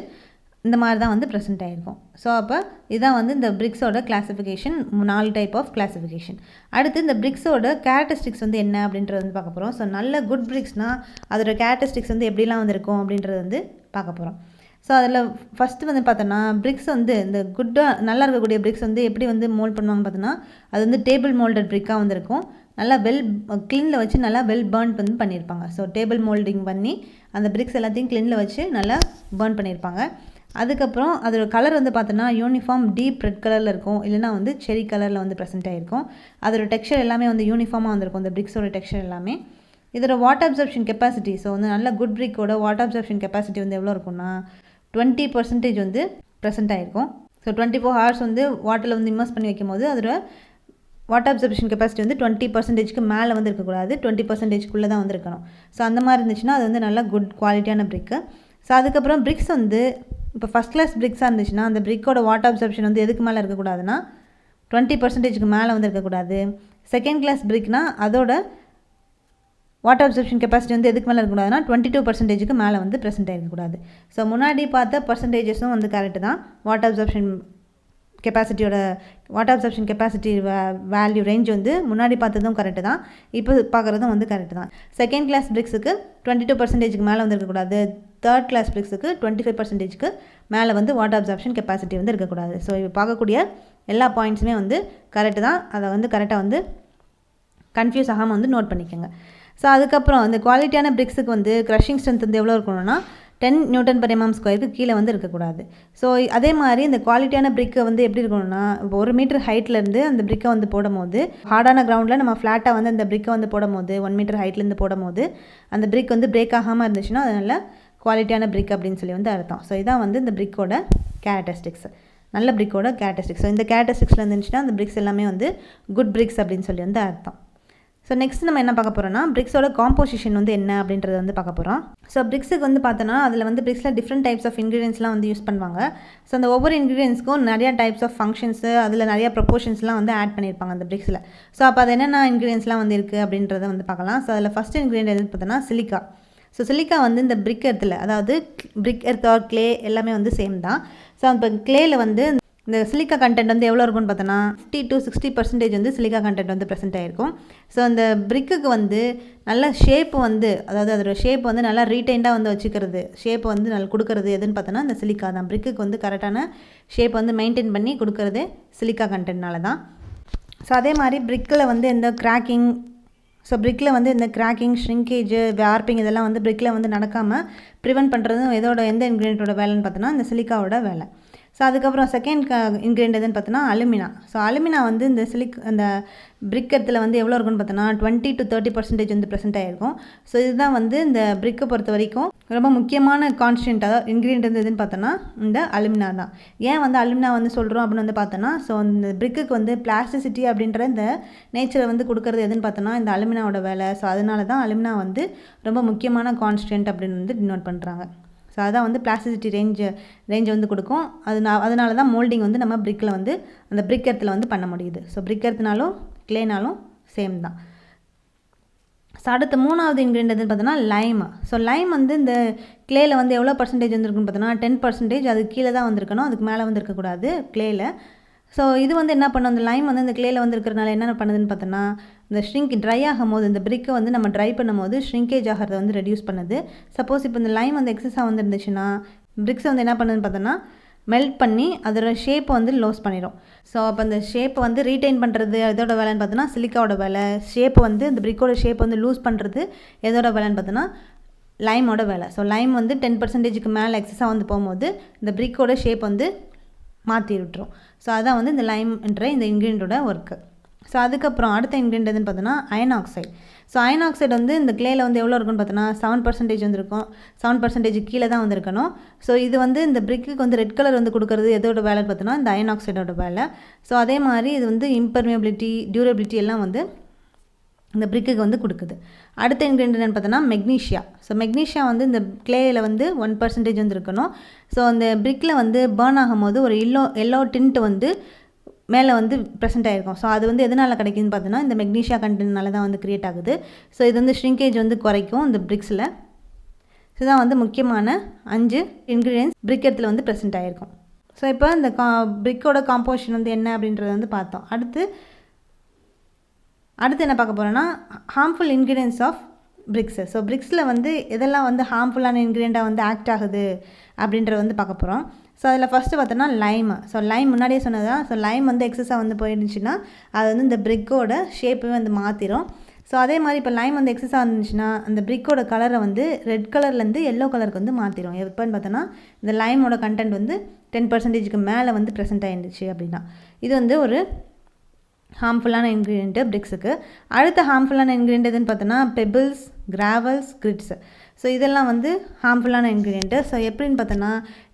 [SPEAKER 1] இந்த மாதிரி தான் வந்து ப்ரெசென்ட் ஆகிருக்கும். ஸோ அப்போ இதான் வந்து இந்த பிரிக்ஸோட கிளாஸிஃபிகேஷன், 4 டைப் ஆஃப் கிளாஸிஃபிகேஷன். அடுத்து இந்த பிரிக்ஸோட கேரக்டரிஸ்டிக்ஸ் வந்து என்ன அப்படின்றது வந்து பார்க்க போகிறோம். ஸோ நல்ல குட் பிரிக்ஸ்னால் அதோட கேரக்டரிஸ்டிக்ஸ் வந்து எப்படிலாம் வந்துருக்கும் அப்படின்றது வந்து பார்க்க போகிறோம். ஸோ அதில் ஃபஸ்ட்டு வந்து பார்த்தோன்னா பிரிக்ஸ் வந்து இந்த குட்டாக நல்லா இருக்கக்கூடிய பிரிக்ஸ் வந்து எப்படி வந்து மோல்ட் பண்ணுவாங்கன்னு பார்த்தோன்னா, அது வந்து டேபிள் மோல்டட் பிரிக்காக வந்துருக்கும். நல்லா க்ளீனில் வச்சு நல்லா பர்ன் வந்து பண்ணியிருப்பாங்க. ஸோ டேபிள் மோல்டிங் பண்ணி அந்த பிரிக்ஸ் எல்லாத்தையும் க்ளீனில் வச்சு நல்லா பர்ன் பண்ணியிருப்பாங்க. அதுக்கப்புறம் அதோட கலர் வந்து பார்த்தோன்னா யூனிஃபார்ம் டீப் ரெட் கலரில் இருக்கும், இல்லைனா வந்து செரி கலரில் வந்து ப்ரெசென்ட் ஆகிருக்கும். அதோட டெக்ஸ்சர் எல்லாமே வந்து யூனிஃபார்மாக வந்திருக்கும் இந்த பிரிக்ஸோட டெக்ஸ்சர் எல்லாமே. இதோட வாட்டர் அப்சார்ப்ஷன் கெப்பாசிட்டி, ஸோ வந்து நல்ல குட் பிரிக்கோட வாட்டர் அப்சார்ப்ஷன் கெப்பாசிட்டி வந்து எவ்வளோ இருக்கும்னா 20% வந்து ப்ரெசென்ட் ஆகிருக்கும். ஸோ 24 hours வந்து வாட்டரில் வந்து இம்மர்ஸ் பண்ணி வைக்கும் போது அதோட வாட்டர் அப்சார்ப்ஷன் கெப்பாசிட்டி வந்து 20%க்கு மேலே வந்து இருக்கக்கூடாது, 20%க்குள்ளே தான் வந்து இருக்கணும். ஸோ அந்த மாதிரி இருந்துச்சுன்னா அது வந்து நல்ல குட் குவாலிட்டியான பிரிக்கு. ஸோ அதுக்கப்புறம் பிரிக்ஸ் வந்து இப்போ ஃபஸ்ட் கிளாஸ் பிரிக்ஸாக இருந்துச்சுன்னா அந்த பிரிக்கோட வாட்டர் அப்சர்ப்ஷன் வந்து எதுக்கு மேலே இருக்கக்கூடாதுன்னா 20% மேலே வந்து இருக்கக்கூடாது. செகண்ட் கிளாஸ் பிரிக்னால் அதோட வாட்டர் அப்சர்ப்ஷன் கெப்பாசிட்டி வந்து எதுக்கு மேலே இருக்கக்கூடாதுன்னா 22% மேலே வந்து ப்ரெசென்ட் ஆகிருக்கக்கூடாது. ஸோ முன்னாடி பார்த்த பர்சன்டேஜஸும் வந்து கரெக்டு தான். Water absorption capacity value range வந்து முன்னாடி பார்த்ததும் கரெக்டு தான், இப்போ பார்க்குறதும் வந்து கரெக்டு தான். செகண்ட் கிளாஸ் பிரிக்ஸுக்கு 22% மேலே வந்து இருக்கக்கூடாது. தேர்ட் கிளாஸ் பிரிக்ஸுக்கு 25% மேலே வந்து வாட்டர் அப்சர்ப்ஷன் கெப்பாசிட்டி வந்து இருக்கக்கூடாது. ஸோ இப்போ பார்க்கக்கூடிய எல்லா பாயிண்ட்ஸுமே வந்து கரெக்டு தான். அதை வந்து கரெக்டாக வந்து கன்ஃபியூஸ் ஆகாமல் வந்து நோட் பண்ணிக்கோங்க. ஸோ அதுக்கப்புறம் இந்த குவாலிட்டியான பிரிக்ஸுக்கு வந்து க்ரஷிங் ஸ்ட்ரென்த் வந்து எவ்வளோ இருக்கணும்னா 10 Nm/mm² கீழே வந்து இருக்கக்கூடாது. ஸோ அதே மாதிரி இந்த குவாலிட்டியான பிரிக்கை வந்து எப்படி இருக்கணும்னா, இப்போ 1 மீட்டர் ஹைட்லேருந்து அந்த பிரிக்கை வந்து போடும்போது, ஹார்டான கிரவுண்டில் நம்ம ஃப்ளாட்டாக வந்து அந்த பிரிக்கை வந்து போடும்போது 1 மீட்டர் ஹைட்லேருந்து போடும்போது அந்த பிரிக் வந்து பிரேக் ஆகாமல் இருந்துச்சுன்னா அதனால் குவாலிட்டியான பிரிக் அப்படின்னு சொல்லி வந்து அர்த்தம். ஸோ இதான் வந்து இந்த பிரிக்கோட கேரக்டரிஸ்டிக்ஸ், நல்ல பிரிக்கோட கேரக்டரிஸ்டிக்ஸ். ஸோ இந்த கேரக்டரிஸ்டிக்ஸில் இருந்துச்சுன்னா அந்த பிரிக்ஸ் எல்லாமே வந்து குட் பிரிக்ஸ் அப்படின்னு சொல்லி வந்து அர்த்தம். ஸோ நெக்ஸ்ட் நம்ம என்ன பார்க்க போகிறோம்னா, பிரிக்ஸோட காம்போசிஷன் வந்து என்ன அப்படின்றத வந்து பார்க்க போகிறோம். ஸோ பிரிக்ஸுக்கு வந்து பார்த்தோன்னா அதில் வந்து பிரிக்ஸில் டிஃப்ரெண்ட் டைப்ஸ் ஆஃப் இன்க்ரீடியன்ஸ்லாம் வந்து யூஸ் பண்ணுவாங்க. ஸோ அந்த ஒவ்வொரு இன்க்ரீடியன்ஸ்க்கும் நிறையா டைப்ஸ் ஆஃப் ஃபங்க்ஷன்ஸு, அதில் நிறையா ப்ரொப்போர்ஷன்ஸ்லாம் வந்து ஆட் பண்ணியிருப்பாங்க அந்த பிரிக்ஸில். ஸோ அப்போ அது என்னென்ன இன்க்ரீடியன்ஸ்லாம் வந்து இருக்குது அப்படின்றத வந்து பார்க்கலாம். ஸோ அதில் ஃபஸ்ட் இன்க்ரீடியன்ட் எதுன்னு பார்த்தோன்னா சிலிக்கா. ஸோ சிலிக்கா வந்து இந்த பிரிக் எர்த்தில், அதாவது பிரிக் எர்த் ஆர் கிளே எல்லாமே வந்து சேம் தான். ஸோ இப்போ கிளேயில் வந்து இந்த சிலிக்கா கண்டென்ட் வந்து எவ்வளோ இருக்குன்னு பார்த்தோன்னா 50 to 60% வந்து சிலிக்கா கண்டென்ட் வந்து ப்ரெசென்ட் ஆகிருக்கும். ஸோ அந்த பிரிக்குக்கு வந்து நல்ல ஷேப் வந்து, அதாவது அதோட ஷேப் வந்து நல்லா ரீடைண்டாக வந்து வச்சுக்கிறது, ஷேப் வந்து நல்லா கொடுக்கறது எதுன்னு பார்த்தோன்னா இந்த சிலிக்கா தான். பிரிக்குக்கு வந்து கரெக்டான ஷேப் வந்து மெயின்டைன் பண்ணி கொடுக்கறது சிலிக்கா கண்டென்ட்னால தான். ஸோ அதே மாதிரி பிரிக்கில் வந்து இந்த கிராக்கிங், ஸோ பிரிக்கில் வந்து இந்த கிராக்கிங், ஷ்ரிங்கேஜ், வார்ப்பிங் இதெல்லாம் வந்து பிரிக்கில் வந்து நடக்காமல் ப்ரிவென்ட் பண்ணுறதும் எந்த இன்க்ரீடியண்ட்டோட வேலைன்னு பார்த்தோன்னா இந்த சிலிக்காவோட வேலை. ஸோ அதுக்கப்புறம் செகண்ட் இன்க்ரீடியன்ட் எதுன்னு பார்த்தோன்னா அலுமினா. ஸோ அலுமினா வந்து இந்த அந்த பிரிக் எர்த்தில் வந்து எவ்வளோ இருக்குன்னு பார்த்தோன்னா 20 to 30% வந்து ப்ரெசென்ட் ஆகிருக்கும். ஸோ இதுதான் வந்து இந்த பிரிக்கை பொறுத்த வரைக்கும் ரொம்ப முக்கியமான கான்ஸ்டன்ட், அதாவது இன்க்ரீடியன்ட் வந்து எதுன்னு பார்த்தோன்னா இந்த அலுமினா தான். ஏன் வந்து அலுமினா வந்து சொல்கிறோம் அப்படின்னு வந்து பார்த்தோன்னா, ஸோ இந்த பிரிக்குக்கு வந்து பிளாஸ்டிசிட்டி அப்படின்ற இந்த நேச்சரை வந்து கொடுக்குறது எதுன்னு பார்த்தோன்னா இந்த அலுமினாவோட வேலை. ஸோ அதனால தான் அலுமினா வந்து ரொம்ப முக்கியமான கான்ஸ்டன்ட் அப்படின்னு வந்து டினோட் பண்ணுறாங்க. ஸோ அதான் வந்து பிளாஸ்டிசிட்டி ரேஞ்சை வந்து கொடுக்கும். அதனால தான் மோல்டிங் வந்து நம்ம பிரிக்கில் வந்து அந்த பிரிக் எர்த்தில் வந்து பண்ண முடியுது. ஸோ பிரிக் எர்த்னாலும் கிளேனாலும் சேம் தான். ஸோ அடுத்த மூணாவது இன்க்ரீடியன்ட் எதுன்னு பார்த்தோன்னா லைம். ஸோ லைம் வந்து இந்த கிளேயில் வந்து எவ்வளோ பர்சன்டேஜ் வந்துருக்குன்னு பார்த்தோன்னா 10%. அது கீழே தான் வந்திருக்கணும், அதுக்கு மேலே வந்து இருக்கக்கூடாது கிளேயில். ஸோ இது வந்து என்ன பண்ணும், அந்த லைம் வந்து இந்த கிளேயில் வந்து இருக்கிறனால என்ன பண்ணுதுன்னு பார்த்தோன்னா, இந்த ட்ரை ஆகும் போது இந்த பிரிக்கை வந்து நம்ம ட்ரை பண்ணும் போது ஷ்ரிங்கேஜ் ஆகிறத வந்து ரெடியூஸ் பண்ணுது. சப்போஸ் இப்போ இந்த லைம் வந்து எக்ஸஸாக வந்து இருந்துச்சுன்னா பிரிக்ஸை வந்து என்ன பண்ணுதுன்னு பார்த்தோன்னா மெல்ட் பண்ணி அதோட ஷேப்பை வந்து லோஸ் பண்ணிடும். ஸோ அப்போ அந்த ஷேப்பை வந்து ரீட்டைன் பண்ணுறது எதோட வேலைன்னு பார்த்தோன்னா சிலிக்காவோட வேலை. ஷேப்பை வந்து இந்த பிரிக்கோட ஷேப் வந்து லூஸ் பண்ணுறது எதோட வேலைன்னு பார்த்தோன்னா லைமோட வேலை. ஸோ லைம் வந்து 10%க்கு மேலே எக்ஸஸாக வந்து போகும்போது இந்த பிரிக்கோட ஷேப் வந்து மாற்றி விட்டுரும். ஸோ அதான் வந்து இந்த லைம்ன்ற இந்த இன்க்ரீடியண்ட்டோட ஒர்க்கு. ஸோ அதுக்கப்புறம் அடுத்த இன்க்ரீடியன்ட் எதுன்னு பார்த்தோன்னா iron oxide. So iron oxide வந்து இந்த கிளேயில் வந்து எவ்வளோ இருக்குன்னு பார்த்தோன்னா 7% வந்துருக்கும். 7% கீழே தான் வந்துருக்கணும். ஸோ இது வந்து இந்த பிரிக்குக்கு வந்து ரெட் கலர் வந்து கொடுக்குறது எதோட வேலைன்னு பார்த்தோன்னா இந்த அயன் ஆக்சைடோட வேலை. ஸோ அதே மாதிரி இது வந்து இம்பர்மியபிலிட்டி, டியூரபிலிட்டி எல்லாம் வந்து இந்த பிரிக்குக்கு வந்து கொடுக்குது. அடுத்த இன்க்ரீடியன்ட் என்னென்னு பார்த்தோன்னா மெக்னீஷியா. ஸோ மெக்னீஷியா வந்து இந்த கிளேயில் வந்து 1% வந்து இருக்கணும். ஸோ அந்த பிரிக்கில் வந்து பேர்ன் ஆகும்போது ஒரு எல்லோ டிண்ட் வந்து மேலே வந்து ப்ரெசென்ட் ஆகிருக்கும். ஸோ அது வந்து எதனால் கிடைக்குதுன்னு பார்த்தோன்னா இந்த மெக்னீஷியா கண்டென்ட்னால தான் வந்து க்ரியேட் ஆகுது. ஸோ இது வந்து ஷ்ரிங்கேஜ் வந்து குறைக்கும் இந்த பிரிக்ஸில். ஸோ இதான் வந்து முக்கியமான 5 இன்க்ரீடியன்ஸ் பிரிக் எர்த்தில் வந்து ப்ரெசென்ட் ஆகிருக்கும். ஸோ இப்போ இந்த பிரிக்கோட காம்போசிஷன் வந்து என்ன அப்படின்றத வந்து பார்த்தோம். அடுத்து என்ன பார்க்க போகிறோன்னா harmful ingredients of bricks. So பிரிக்ஸில் வந்து எதெல்லாம் வந்து ஹார்ம்ஃபுல்லான இன்க்ரீடியண்ட்டாக வந்து ஆக்ட் ஆகுது அப்படின்றத வந்து பார்க்க போகிறோம். ஸோ அதில் ஃபஸ்ட்டு பார்த்தோன்னா லைம். ஸோ லைம் முன்னாடியே சொன்னதான். ஸோ லைம் வந்து எக்ஸஸாக வந்து போயிருந்துச்சுன்னா அது வந்து இந்த பிரிக்கோட ஷேப்பை வந்து மாற்றிடும். ஸோ அதே மாதிரி இப்போ லைம் வந்து எக்ஸஸாக இருந்துச்சுன்னா அந்த பிரிக்கோட கலரை வந்து ரெட் கலர்லேருந்து எல்லோ கலருக்கு வந்து மாற்றிடும். எப்போன்னு பார்த்தோன்னா இந்த லைமோட கண்டென்ட் வந்து 10%க்கு மேலே வந்து ப்ரெசென்ட் ஆகிருந்துச்சு அப்படின்னா இது வந்து ஒரு ஹார்ம்ஃபுல்லான இன்க்ரீடியண்ட்டு பிரிக்ஸுக்கு. அடுத்த ஹார்ம்ஃபுல்லான இன்க்ரீடியண்ட் எதுன்னு பார்த்தோன்னா பெபிள்ஸ், கிராவல்ஸ், கிரிட்ஸ். ஸோ இதெல்லாம் வந்து ஹார்ம்ஃபுல்லான இன்க்ரீடியண்ட்டு. ஸோ எப்படின்னு பார்த்தோன்னா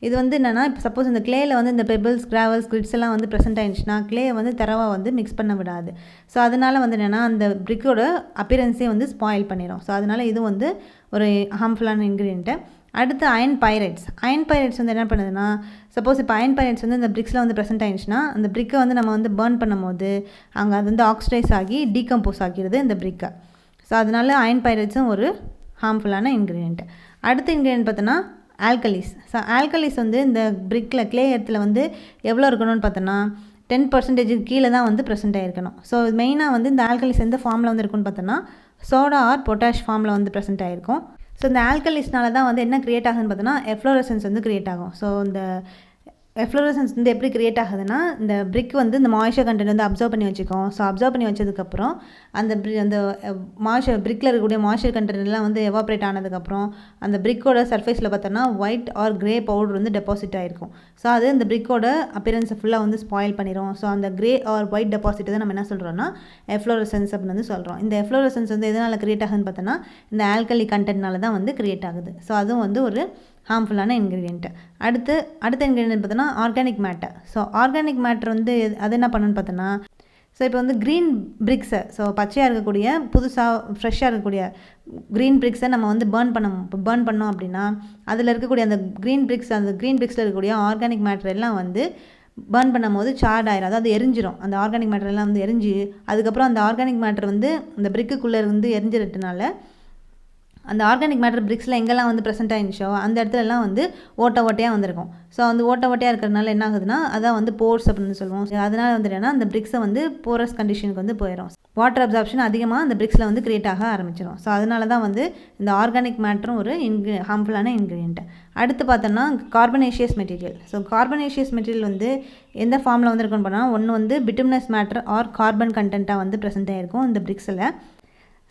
[SPEAKER 1] இது வந்து என்னென்னா, இப்போ சப்போஸ் இந்த கிளேயில் வந்து இந்த பெபிள்ஸ், கிராவல்ஸ், கிரிட்ஸ் எல்லாம் வந்து ப்ரெசென்ட் ஆகிடுச்சுன்னா கிளேயை வந்து தரவாக வந்து மிக்ஸ் பண்ண விடாது. ஸோ அதனால் வந்து என்னென்னா அந்த பிரிக்கோட அப்பியரன்ஸே வந்து ஸ்பாயில் பண்ணிடும். ஸோ அதனால் இது வந்து ஒரு ஹார்ம்ஃபுல்லான இன்க்ரீடியண்ட்டு. அடுத்து அயன் பைரைட்ஸ். அயன் பைரைட்ஸ் வந்து என்ன பண்ணுதுன்னா, சப்போஸ் இப்போ அயன் பைரைட்ஸ் வந்து இந்த பிரிக்ஸில் வந்து ப்ரெசென்ட் ஆயிடுச்சுன்னா, அந்த பிரிக்கை வந்து நம்ம வந்து பர்ன் பண்ணும்போது அங்கே அது வந்து ஆக்சிடைஸ் ஆகி டீகம்போஸ் ஆகிடுது இந்த பிரிக்கை. ஸோ அதனால அயன் பைரைட்ஸும் ஒரு ஹார்ம்ஃபுல்லான இன்க்ரீடியன்ட். அடுத்த இன்க்ரீடியன்ட் பார்த்தோன்னா ஆல்கலிஸ். ஸோ ஆல்கலிஸ் வந்து இந்த பிரிக்கில் க்ளே இடத்துல வந்து எவ்வளோ இருக்கணும்னு பார்த்தோன்னா 10% கீழே தான் வந்து ப்ரெசென்ட் ஆகிருக்கணும். ஸோ மெயினாக வந்து இந்த ஆல்கலிஸ் எந்த ஃபார்மில் வந்து இருக்குன்னு பார்த்தோன்னா சோடா ஆர் பொட்டாஷ் ஃபார்மில் வந்து ப்ரெசென்ட் ஆகிருக்கும். ஸோ இந்த ஆல்கலிஸ்னால தான் வந்து என்ன க்ரியேட் ஆகுதுன்னு பார்த்தோன்னா எஃப்ளோரசன்ஸ் வந்து க்ரியேட் ஆகும். ஸோ இந்த எஃப்ளோரசன்ஸ் வந்து எப்படி க்ரியேட் ஆகுதுன்னா, இந்த பிரிக் வந்து இந்த மாய்ஸ்சர் கண்டென்ட் வந்து அப்சர்வ் பண்ணி வச்சுக்கும். ஸோ அப்சர்வ் பண்ணி வச்சதுக்கப்புறம் அந்த மாய்ஸ்சர் பிரிக்கில் இருக்கக்கூடிய மாய்ஸ்சர் கண்டென்ட்லாம் வந்து எவாப்ரேட் ஆனதுக்கப்புறம் அந்த பிரிக்கோட சர்ஃபேஸில் பார்த்தோன்னா ஒயிட் ஆர் கிரே பவுடர் வந்து டெபாசிட் ஆகிருக்கும். ஸோ அது இந்த பிரிக்கோட அப்பியரன்ஸை ஃபுல்லாக வந்து ஸ்பாயில் பண்ணிடும். ஸோ அந்த கிரே ஆர் ஒயிட் டெபாசிட் தான் நம்ம என்ன சொல்கிறோம்னா எஃப்ளோரசன்ஸ் அப்படின்னு வந்து சொல்கிறோம். இந்த எஃப்ளோரசன்ஸ் வந்து எதனால் க்ரியேட் ஆகுதுன்னு பார்த்தோன்னா இந்த ஆல்கலி கண்டென்ட்னால தான் வந்து க்ரியேட் ஆகுது. ஸோ அதுவும் வந்து ஒரு ஹார்ம்ஃபுல்லான இன்க்ரீடியன்ட்டு. அடுத்த இன்க்ரீடியன்ட் பார்த்தோன்னா organic matter. So organic matter வந்து அது என்ன பண்ணுன்னு பார்த்தோன்னா, ஸோ இப்போ வந்து க்ரீன் பிரிக்ஸை, ஸோ பச்சையாக இருக்கக்கூடிய புதுசாக ஃப்ரெஷ்ஷாக இருக்கக்கூடிய க்ரீன் பிரிக்ஸை நம்ம வந்து பர்ன் பண்ணோம் அப்படின்னா அதில் இருக்கக்கூடிய அந்த க்ரீன் பிரிக்ஸில் இருக்கக்கூடிய ஆர்கானிக் மேட்டர் எல்லாம் வந்து பர்ன் பண்ணும் போது சார்ட் ஆயிரும். அதாவது எரிஞ்சிரும். அந்த ஆர்கானிக் மேட்டர் எல்லாம் வந்து எரிஞ்சு அதுக்கப்புறம் அந்த ஆர்கானிக் மேட்டர் வந்து அந்த பிரிக்குள்ளே வந்து எரிஞ்சிறதுனால அந்த ஆர்கானிக் மேட்டர் பிரிக்ஸில் எங்கெல்லாம் வந்து ப்ரெசென்ட் ஆகிடுச்சோ அந்த இடத்துலலாம் வந்து ஓட்டையாக வந்திருக்கும். ஸோ அந்த ஓட்டையாக இருக்கிறதுனால என்ன ஆகுதுன்னா அதான் வந்து போர்ஸ் அப்படின்னு சொல்லுவோம். அதனால் வந்து என்னன்னா அந்த பிரிக்ஸை வந்து போரஸ் கண்டிஷனுக்கு வந்து போயிடும். வாட்டர் அப்சார்ப்ஷன் அதிகமாக அந்த பிரிக்ஸில் வந்து க்ரியேட் ஆக ஆரம்பிச்சிடும். ஸோ அதனால தான் வந்து இந்த ஆர்கானிக் மேட்டரும் ஒரு ஹார்ம்ஃபுல்லான இன்க்ரீடியன்ட். அடுத்து பார்த்தோம்னா carbonaceous material. So carbonaceous material வந்து எந்த ஃபார்மில் வந்து இருக்குன்னு பண்ணால் ஒன்று வந்து பிட்டுமினஸ் மேட்டர் ஆர் கார்பன் கண்டென்ட்டாக வந்து ப்ரெசென்ட் ஆகிருக்கும் இந்த பிரிக்ஸில்.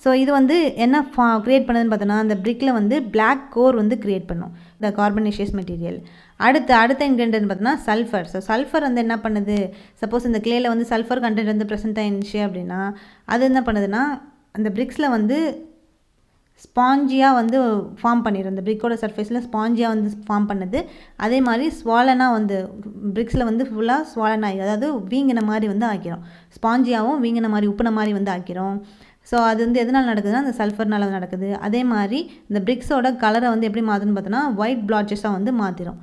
[SPEAKER 1] ஸோ இது வந்து என்ன க்ரியேட் பண்ணுதுன்னு பார்த்தோன்னா அந்த பிரிக்கில் வந்து பிளாக் கோர் வந்து க்ரியேட் பண்ணும் இந்த கார்பனேஷியஸ் மெட்டீரியல். அடுத்த இன்க்ரீடியன்ட் பார்த்தோன்னா சல்ஃபர். ஸோ சல்ஃபர் வந்து என்ன பண்ணுது, சப்போஸ் இந்த க்ளேயில் வந்து சல்ஃபர் கண்டென்ட் வந்து ப்ரெசென்ட் ஆயிடுச்சு அப்படின்னா அது என்ன பண்ணுதுன்னா அந்த பிரிக்ஸில் வந்து ஸ்பாஞ்சியாக வந்து ஃபார்ம் பண்ணிடும். இந்த பிரிக்கோட சர்ஃபேஸில் ஸ்பாஞ்சியாக வந்து ஃபார்ம் பண்ணுது. அதே மாதிரி ஸ்வாலனாக வந்து பிரிக்ஸில் வந்து ஃபுல்லாக ஸ்வாலன் ஆகி அதாவது வீங்கின மாதிரி வந்து ஆக்கிரும். ஸ்பாஞ்சியாகவும் வீங்கின மாதிரி உப்புன மாதிரி வந்து ஆக்கிரும். ஸோ அது வந்து எதனால் நடக்குதுன்னா அந்த சல்ஃபர்னால நடக்குது. அதே மாதிரி இந்த பிரிக்ஸோட கலரை வந்து எப்படி மாற்றுன்னு பார்த்தோன்னா ஒயிட் பிளாட்சஸாக வந்து மாற்றிடும்.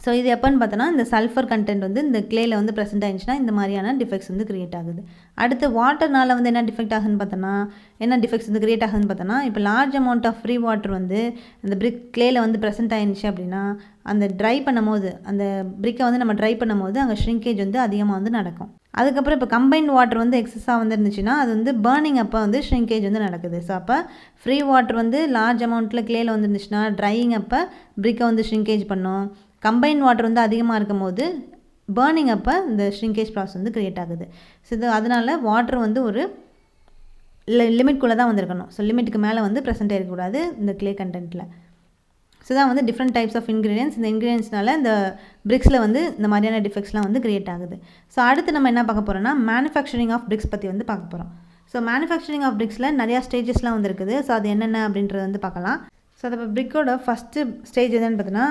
[SPEAKER 1] ஸோ இது எப்போன்னு பார்த்தோன்னா இந்த சல்ஃபர் கண்டென்ட் வந்து இந்த க்ளேயில் வந்து ப்ரெசென்ட் ஆகிடுச்சுன்னா இந்த மாதிரியான டிஃபெக்ட்ஸ் வந்து க்ரியேட் ஆகுது. அடுத்து வாட்டர்னால வந்து என்ன டிஃபெக்ட் ஆகுதுன்னு பார்த்தோன்னா டிஃபெக்ட்ஸ் வந்து க்ரியேட் ஆகுதுன்னு பார்த்தோன்னா இப்போ large amount of free water வந்து இந்த க்ளேயில் வந்து ப்ரெசென்ட் ஆகிடுச்சு அப்படின்னா அந்த ட்ரை பண்ணும்போது அந்த பிரிக்கை வந்து நம்ம ட்ரை பண்ணும்போது அங்கே ஷ்ரிங்கேஜ் வந்து அதிகமாக வந்து நடக்கும். அதுக்கப்புறம் இப்போ கம்பைன்ட் வாட்டர் வந்து எக்ஸஸாக வந்து இருந்துச்சுன்னா அது வந்து பர்னிங் அப்போ வந்து ஷ்ரிங்கேஜ் வந்து நடக்குது. ஸோ அப்போ ஃப்ரீ வாட்டர் வந்து லார்ஜ் அமௌண்ட்டில் க்ளேயில் வந்து இருந்துச்சுன்னா ட்ரையிங் அப்போ பிரிக்கை வந்து ஷ்ரிங்கேஜ் பண்ணும். கம்பைன்ட் வாட்டர் வந்து அதிகமாக இருக்கும் போது பர்னிங் அப்போ இந்த ஷ்ரிங்கேஜ் ப்ராசஸ் வந்து க்ரியேட் ஆகுது. ஸோ இது அதனால் வாட்டர் வந்து ஒரு லிமிட்குள்ளே தான் வந்துருக்கணும். ஸோ லிமிட்டுக்கு மேலே வந்து ப்ரெசென்ட் ஆகிருக்கக்கூடாது இந்த க்ளே கண்டென்ட்டில். ஸோ தான் வந்து டிஃப்ரெண்ட் டைப்ஸ் ஆஃப் இன்க்ரீடியன்ஸ். இந்த இன்க்ரீடியன்ஸ்னால இந்த பிரிக்ஸில் வந்து இந்த மாதிரியான டிஃபெக்ட்ஸ்லாம் வந்து க்ரியேட் ஆகுது. ஸோ அடுத்து நம்ம என்ன பார்க்க போகிறோம்னா மேனுஃபேக்சரிங் ஆஃப் பிரிக்ஸ் பற்றி வந்து பார்க்க போகிறோம். ஸோ மேனுஃபேக்சரிங் ஆஃப் பிரிக்ஸில் நிறையா ஸ்டேஜஸ்லாம் வந்து இருக்குது. ஸோ அது என்னென்ன அப்படின்றது வந்து பார்க்கலாம். ஸோ அது பிரிக்கோட ஃபஸ்ட்டு ஸ்டேஜ் எதுன்னு பார்த்தோன்னா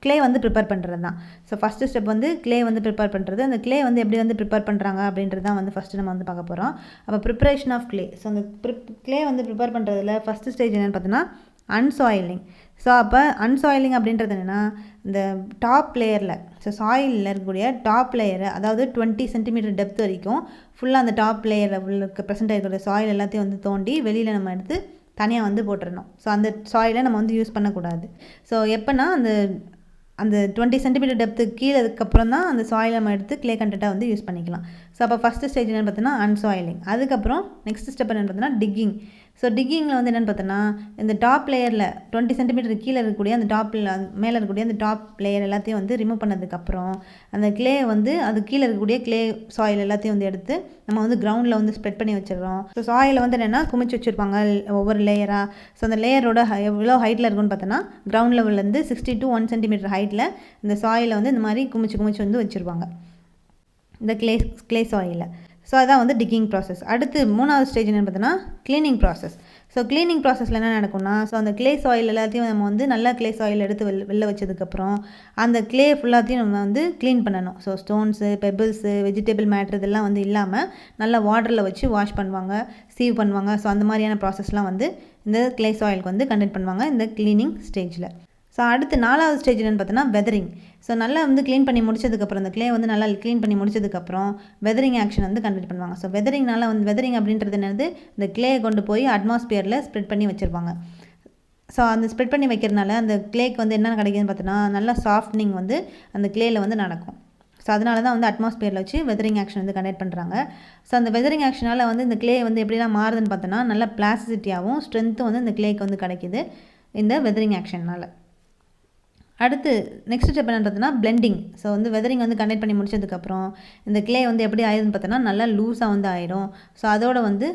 [SPEAKER 1] க்ளே வந்து ப்ரிப்பேர் பண்ணுறது தான். ஸோ ஃபஸ்ட்டு ஸ்டெப் வந்து க்ளே வந்து ப்ரிப்பேர் பண்ணுறது. அந்த க்ளே வந்து எப்படி வந்து ப்ரிப்பேர் பண்ணுறாங்க அப்படின்றது தான் வந்து ஃபஸ்ட்டு நம்ம வந்து பார்க்க போகிறோம். அப்போ ப்ரிப்பரேஷன் ஆஃப் க்ளே. ஸோ அந்த க்ளே வந்து ப்ரிப்பேர் பண்ணுறதுல ஃபஸ்ட்டு ஸ்டேஜ் என்னென்னு பார்த்தோன்னா அன்சாயிலிங். ஸோ அப்போ அன்சாயிலிங் அப்படின்றது என்னென்னா இந்த டாப் லேயரில் ஸோ சாயிலில் இருக்கக்கூடிய டாப் லேயரை அதாவது 20 சென்டிமீட்டர் டெப்த் வரைக்கும் ஃபுல்லாக அந்த டாப் லேயரில் உள்ள ப்ரெசென்ட் ஆகிருக்கிற சாயில் எல்லாத்தையும் வந்து தோண்டி வெளியில் நம்ம எடுத்து தனியாக வந்து போட்டுடணும். ஸோ அந்த சாயிலை நம்ம வந்து யூஸ் பண்ணக்கூடாது. ஸோ எப்போனா அந்த 20 சென்டிமீட்டர் டெப்த்துக்கு கீழே அதுக்கப்புறம் தான் அந்த சாயில் நம்ம எடுத்து க்ளே கண்டென்ட்டாக வந்து யூஸ் பண்ணிக்கலாம். ஸோ அப்போ ஃபஸ்ட்டு ஸ்டேஜ் என்னென்னு பார்த்தோன்னா அன்சாயிலிங். அதுக்கப்புறம் நெக்ஸ்ட் ஸ்டெப் என்னென்னு பார்த்தோன்னா டிக்கிங். ஸோ டிக்கிங்கில் வந்து என்னென்னு பார்த்தோன்னா இந்த டாப் லேயரில் 20 சென்டிமீட்டர் கீழே இருக்கக்கூடிய அந்த மேலே இருக்கக்கூடிய அந்த டாப் லேயர் எல்லாத்தையும் வந்து ரிமூவ் பண்ணதுக்கப்புறம் அந்த க்ளே வந்து அது கீழே இருக்கக்கூடிய க்ளே சாயில் எல்லாத்தையும் வந்து எடுத்து நம்ம வந்து கிரவுண்டில் வந்து ஸ்ப்ரெட் பண்ணி வச்சிடறோம். ஸோ சாயில் வந்து என்னென்னா குமிச்சு வச்சுருப்பாங்க ஒவ்வொரு லேயராக. ஸோ அந்த லேயரோட எவ்வளோ ஹைட்டில் இருக்குன்னு பார்த்தோன்னா கிரவுண்ட் லெவல்லேருந்து 60 to 1 சென்டிமீட்டர் ஹைட்டில் இந்த சாயிலை வந்து இந்த மாதிரி குமிச்சு வந்து வச்சுருப்பாங்க இந்த க்ளே சாயிலை. ஸோ அதான் வந்து டிக்கிங் ப்ராசஸ். அடுத்து மூணாவது ஸ்டேஜ் என்னென்னு பார்த்தோன்னா க்ளீனிங் ப்ராசஸ். ஸோ க்ளீனிங் ப்ராசஸில் என்ன நடக்கும்னா, ஸோ அந்த க்ளே சாயில் எல்லாத்தையும் நம்ம வந்து நல்லா க்ளே சாயில் எடுத்து வெளில வச்சதுக்கப்புறம் அந்த க்ளே ஃபுல்லாத்தையும் நம்ம வந்து க்ளீன் பண்ணணும். So stones, pebbles, vegetable matter இதெல்லாம் வந்து இல்லாமல் நல்லா வாட்டரில் வச்சு வாஷ் பண்ணுவாங்க, சீவ் பண்ணுவாங்க. ஸோ அந்த மாதிரியான ப்ராசஸ்லாம் வந்து இந்த க்ளே சாயிலுக்கு வந்து கண்டக்ட் பண்ணுவாங்க இந்த க்ளீனிங் ஸ்டேஜில். ஸோ அடுத்து 4வது ஸ்டேஜ் என்னென்னு பார்த்தோன்னா வெதரிங். ஸோ நல்லா வந்து க்ளீன் பண்ணி முடிச்சதுக்கப்புறம் அந்த க்ளே வந்து நல்லா க்ளீன் பண்ணி முடிச்சதுக்கப்புறம் வெதரிங் ஆக்ஷன் வந்து கண்டக்ட் பண்ணுவாங்க. ஸோ வெதரிங்னால வந்து வெதரிங் அப்படின்றது என்னது, இந்த க்ளேயை கொண்டு போய் அட்மாஸ்பியரில் ஸ்ப்ரெட் பண்ணி வச்சுருப்பாங்க. ஸோ அந்த ஸ்ப்ரெட் பண்ணி வைக்கிறதுனால அந்த க்ளேக்கு வந்து என்ன கிடைக்குதுன்னு பார்த்தோன்னா நல்லா சாஃப்ட்னிங் வந்து அந்த க்ளேயில் வந்து நடக்கும். ஸோ அதனால தான் வந்து அட்மாஸ்பியரில் வச்சு வெதரிங் ஆக்ஷன் வந்து கண்டக்ட் பண்ணுறாங்க. ஸோ அந்த வெதரிங் ஆக்ஷனால் வந்து இந்த க்ளே வந்து எப்படிலாம் மாறுதுன்னு பார்த்தோன்னா நல்லா பிளாஸ்டிசிட்டியாகவும் ஸ்ட்ரென்த்தும் வந்து இந்த க்ளேக்கு வந்து கிடைக்கிது இந்த வெதரிங் ஆக்ஷனால். அடுத்து நெக்ஸ்ட் ஸ்டெப் என்னென்னு பார்த்தோன்னா பிளெண்டிங். ஸோ வந்து வெதரிங் வந்து கண்டக்ட் பண்ணி முடிச்சதுக்கப்புறம் இந்த க்ளே வந்து எப்படி ஆயிடுதுன்னு பார்த்தோன்னா நல்லா லூஸாக வந்து ஆயிடும். ஸோ அதோட வந்து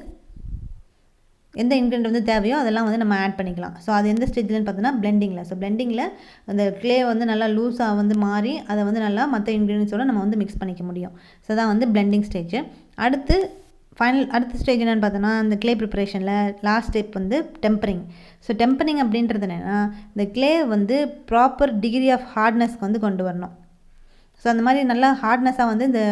[SPEAKER 1] எந்த இன்க்ரீடியன்ட் வந்து தேவையோ அதெல்லாம் வந்து நம்ம ஆட் பண்ணிக்கலாம். ஸோ அது எந்த ஸ்டேஜ்லன்னு பார்த்தோன்னா பிளெண்டிங்கில். ஸோ பிளெண்டிங்கில் அந்த க்ளே வந்து நல்லா லூஸாக வந்து மாறி அதை வந்து நல்லா மற்ற இன்க்ரீடியன்ஸோடு நம்ம வந்து மிக்ஸ் பண்ணிக்க முடியும். ஸோ தான் வந்து பிளெண்டிங் ஸ்டேஜ். அடுத்த ஸ்டேஜ் என்னென்னு பார்த்தோன்னா இந்த க்ளே ப்ரிப்பரேஷனில் லாஸ்ட் ஸ்டெப் வந்து டெம்பரிங். ஸோ டெம்பரிங் அப்படின்றது என்னென்னா இந்த க்ளே வந்து ப்ராப்பர் டிகிரி ஆஃப் ஹார்ட்னஸ்க்கு வந்து கொண்டு வரணும். ஸோ அந்த மாதிரி நல்லா ஹார்ட்னஸாக வந்து இந்த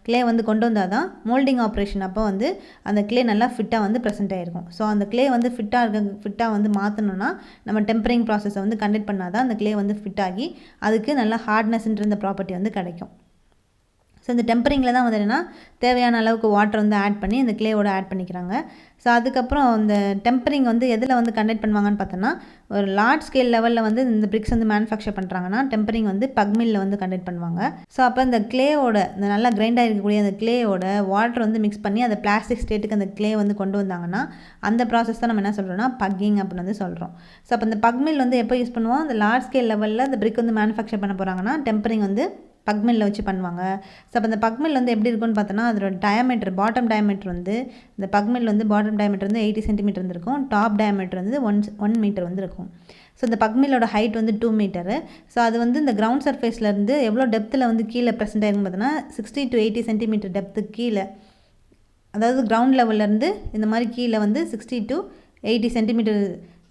[SPEAKER 1] க்ளே வந்து கொண்டு வந்தால் தான் மோல்டிங் ஆப்ரேஷன் அப்போ வந்து அந்த க்ளே நல்லா ஃபிட்டாக வந்து ப்ரெசென்ட் ஆகிருக்கும். ஸோ அந்த க்ளே வந்து ஃபிட்டாக வந்து மாற்றணுன்னா நம்ம டெம்பரிங் ப்ராசஸை வந்து கண்டக்ட் பண்ணால் தான் அந்த க்ளே வந்து ஃபிட் ஆகி அதுக்கு நல்லா ஹார்ட்னஸ்ன்ற இந்த ப்ராப்பர்ட்டி வந்து கிடைக்கும். ஸோ இந்த டெம்பரிங்கில் தான் வந்து என்னென்னா தேவையான அளவுக்கு வாட்டர் வந்து ஆட் பண்ணி இந்த க்ளேவோட ஆட் பண்ணிக்கிறாங்க. ஸோ அதுக்கப்புறம் இந்த டெம்பரிங் வந்து எதில் வந்து கண்டக்ட் பண்ணுவாங்கன்னு பார்த்தோன்னா ஒரு லார்ஜ் ஸ்கேல் லெவலில் வந்து இந்த பிரிக்ஸ் வந்து மேனுஃபேக்சர் பண்ணுறாங்கன்னா டெம்பரிங் வந்து பக் மில்லில் வந்து கண்டக்ட் பண்ணுவாங்க. ஸோ அப்போ இந்த க்ளேவோட இந்த நல்லா கிரைண்டாக இருக்கக்கூடிய அந்த க்ளேயோட வாட்டர் வந்து மிக்ஸ் பண்ணி அந்த பிளாஸ்டிக் ஸ்டேட்டுக்கு அந்த க்ளே வந்து கொண்டு வந்தாங்கன்னா அந்த ப்ராசஸ் தான் நம்ம என்ன சொல்கிறோம்னா பக்கிங் அப்படின்னு வந்து சொல்கிறோம். ஸோ அப்போ இந்த பக் மில் வந்து எப்போ யூஸ் பண்ணுவோம், அந்த லார்ஜ் ஸ்கேல் லெவலில் அந்த பிரிக் வந்து மேனுஃபேக்சர் பண்ண போகிறாங்கன்னா டெம்பரிங் வந்து பக் மில்லில் வச்சு பண்ணுவாங்க. ஸோ அப்போ இந்த பக் மில் வந்து எப்படி இருக்குன்னு பார்த்தோன்னா அதோட டயமீட்டர் பாட்டம் டயமீட்டர் வந்து இந்த பக் மில் வந்து பாட்டம் டயமீட்டர் வந்து 80 சென்டிமீட்டர் வந்து இருக்கும். டாப் டயமீட்டர் வந்து 1 மீட்டர் வந்து இருக்கும். ஸோ இந்த பக் மில்லோட ஹைட் வந்து 2 மீட்டரு. ஸோ அது வந்து இந்த கிரவுண்ட் சர்ஃபேஸ்லேருந்து எவ்வளோ டெப்த்தில் வந்து கீழே ப்ரெசென்ட் ஆகிருக்குன்னு பார்த்தோன்னா 60 to 80 சென்டிமீட்டர் டெப்த்துக்கு கீழே, அதாவது கிரவுண்ட் லெவல்லேருந்து இந்த மாதிரி கீழே வந்து 60 to 80 சென்டிமீட்டர்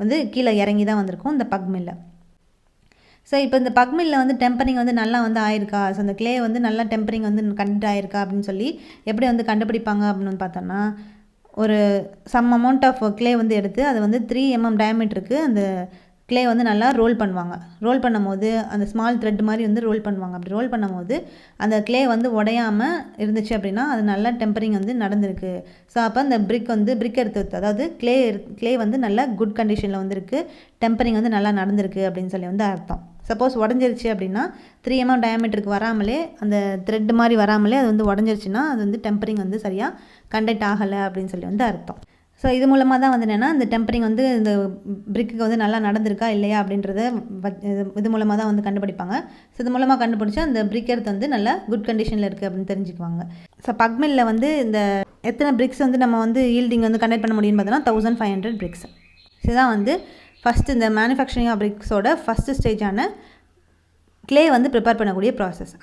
[SPEAKER 1] வந்து கீழே இறங்கி தான் வந்திருக்கும் இந்த பக் மில்லை. ஸோ இப்போ இந்த பக் மில்லில் வந்து டெம்பரிங் வந்து நல்லா வந்து ஆயிருக்கா, ஸோ அந்த க்ளே வந்து நல்லா டெம்பரிங் வந்து கண்டக்ட் ஆயிருக்கா அப்படின்னு சொல்லி எப்படி வந்து கண்டுபிடிப்பாங்க அப்படின்னு பார்த்தோன்னா ஒரு சம் அமௌண்ட் ஆஃப் க்ளே வந்து எடுத்து அதை வந்து 3 mm டயமீட்டருக்கு அந்த க்ளே வந்து நல்லா ரோல் பண்ணுவாங்க. ரோல் பண்ணும்போது அந்த ஸ்மால் த்ரெட் மாதிரி வந்து ரோல் பண்ணுவாங்க. அப்படி ரோல் பண்ணும்போது அந்த க்ளே வந்து உடையாமல் இருந்துச்சு அப்படின்னா அது நல்லா டெம்பரிங் வந்து நடந்திருக்கு. ஸோ அப்போ அந்த பிரிக் எடுத்து அதாவது க்ளே வந்து நல்லா குட் கண்டிஷனில் வந்து இருக்குது, டெம்பரிங் வந்து நல்லா நடந்திருக்கு அப்படின்னு சொல்லி வந்து அர்த்தம். சப்போஸ் உடஞ்சிருச்சு அப்படின்னா 3 mm டயமீட்டருக்கு வராமலே அந்த த்ரெட் மாதிரி வராமலே அது வந்து உடஞ்சிருச்சுன்னா அது வந்து டெம்பரிங் வந்து சரியாக கண்டக்ட் ஆகலை அப்படின்னு சொல்லி வந்து அர்த்தம். ஸோ இது மூலமாக தான் வந்து என்னென்னா இந்த டெம்பரிங் வந்து இந்த பிரிக்கு வந்து நல்லா நடந்திருக்கா இல்லையா அப்படின்றத இது மூலமாக தான் வந்து கண்டுபிடிப்பாங்க. ஸோ இது மூலமாக கண்டுபிடிச்சா அந்த பிரிக் எர்த் வந்து நல்லா குட் கண்டிஷனில் இருக்குது அப்படின்னு தெரிஞ்சுக்குவாங்க. ஸோ பக் மில்லில் வந்து இந்த எத்தனை பிரிக்ஸ் வந்து நம்ம வந்து ஈல்டிங் வந்து கண்டக்ட் பண்ண முடியும்னு பார்த்தோன்னா 1500 பிரிக்ஸ். இதுதான் வந்து ஃபஸ்ட்டு இந்த மேனுஃபேக்சரிங் ஆஃப் பிரிக்ஸோட ஃபஸ்ட்டு ஸ்டேஜான க்ளே வந்து ப்ரிப்பேர் பண்ணக்கூடிய ப்ராசஸ்.